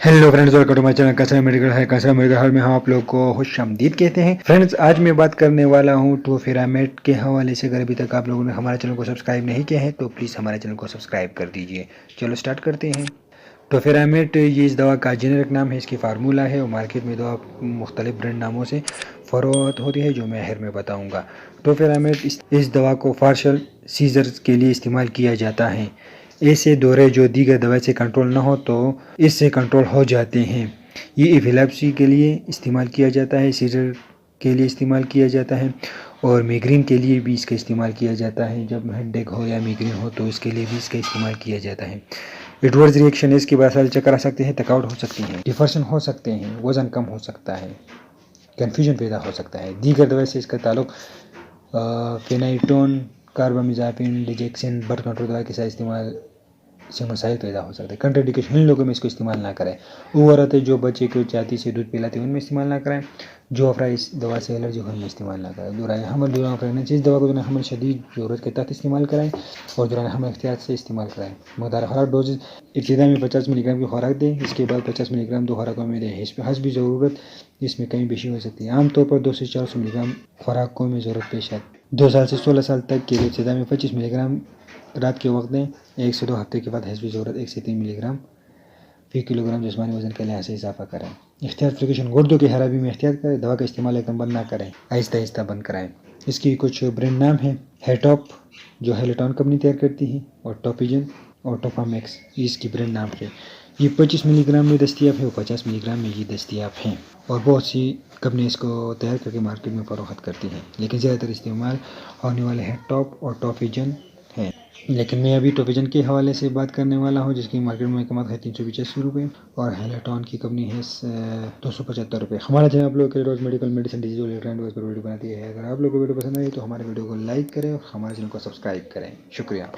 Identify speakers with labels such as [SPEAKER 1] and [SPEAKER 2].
[SPEAKER 1] Hello friends, welcome to my channel कसरा medical hall में हम आप लोग को खुश आमदीद कहते हैं। फ्रेंड्स, आज मैं बात करने वाला हूं टोफेरामेट के हवाले से। अगर अभी तक आप लोगों ने हमारे चैनल को सब्सक्राइब नहीं किया है तो प्लीज़ हमारे चैनल को सब्सक्राइब कर दीजिए। चलो स्टार्ट करते हैं। टोफेरामेट ये इस दवा का जेनेरिक नाम है, इसकी फार्मूला है और मार्केट में दवा मुख्तलिफ ब्रांड नामों से फ़रोख्त होती है जो मैं आखिर में बताऊँगा। टोफेरामेट इस दवा को पार्शल सीजर्स के लिए इस्तेमाल किया जाता है। ऐसे दौरे जो दीगर दवाई से कंट्रोल ना हो तो इससे कंट्रोल हो जाते हैं। ये एपिलेप्सी के लिए इस्तेमाल किया जाता है, सीजर के लिए इस्तेमाल किया जाता है और माइग्रेन के लिए भी इसका इस्तेमाल किया जाता है। जब हेडेक हो या माइग्रेन हो तो इसके लिए भी इसका इस्तेमाल किया जाता है। एडवर्स रिएक्शन इसके बाद सारे चक्कर आ सकते हैं, थकावट हो सकती है, डिप्रेशन हो सकते हैं, वज़न कम हो सकता है, कन्फ्यूजन पैदा हो सकता है। दीगर दवाई से इसका ताल्लुक फेनाइटोन, कार्बामिज़ापिन, डिजेक्सिन, ब्लड कंट्रोल दवाई के साथ इस्तेमाल से मसाइल पैदा हो सकते हैं। कंट्राइंडिकेशन, इन लोगों में इसको इस्तेमाल ना करें। वो औरतें जो बच्चे को छाती से दूध पिलाते हैं उनमें इस्तेमाल ना करें। जो अफराद इस दवा से एलर्जी हो उनमें इस्तेमाल ना करें। दौरान हमल, दौरान प्रेगनेंसी इस दवा को दौरान हमल शदीद ज़रूरत के तहत इस्तेमाल कराएं और दौरान हमल एहतियात से इस्तेमाल कराएं। मकदार खुराक डोजेज इब्तिदा में 50 मिलीग्राम की खुराक दें, इसके बाद 50 मिलीग्राम 2 खुराकों में दें। हस्ब ज़रूरत इसमें कमी बेशी हो सकती है। आमतौर पर 200 से 400 मिलीग्राम खुराकों में ज़रूरत पेश आती है। 2 साल से 16 साल तक के लिए इब्तिदा में 25 मिलीग्राम रात के वक्त दें। 1 से 2 हफ्ते के बाद हस्ब ज़रूरत 1 से 3 मिलीग्राम फी किलोग्राम जिस्मानी वजन के लिहाज से इजाफा करें। एहतियात फ्रिक्शन, गुर्दों की खराबी में एहतियात करें। दवा का इस्तेमाल एकदम बंद ना करें, आहिस्ता आहिस्ता बंद कराएं। इसकी कुछ ब्रांड नाम है। हेटॉप जो हेलेटॉन कंपनी तैयार करती है और टॉपिजन और टोपामैक्स इसकी ब्रांड नाम है। ये 25 मिलीग्राम में दस्तियाब है और 50 मिलीग्राम में ये दस्तियाब हैं और बहुत सी कंपनी इसको तैयार करके मार्केट में फरोख्त करती हैं, लेकिन ज़्यादातर इस्तेमाल होने वाले हेटॉप और टॉपिजन है। लेकिन मैं अभी टोपिजन के हवाले से बात करने वाला हूँ जिसकी मार्केट में कीमत है 385 रुपये और हेलेटॉन की कंपनी है 275 रुपये। हमारा चैनल आप लोग के रोज़ मेडिकल मेडिसिन डिजिटल इलेक्ट्रॉनिक पर वीडियो बनाती है। अगर आप लोग को वीडियो पसंद आई तो हमारे वीडियो को लाइक करें और हमारे चैनल को सब्सक्राइब करें। शुक्रिया।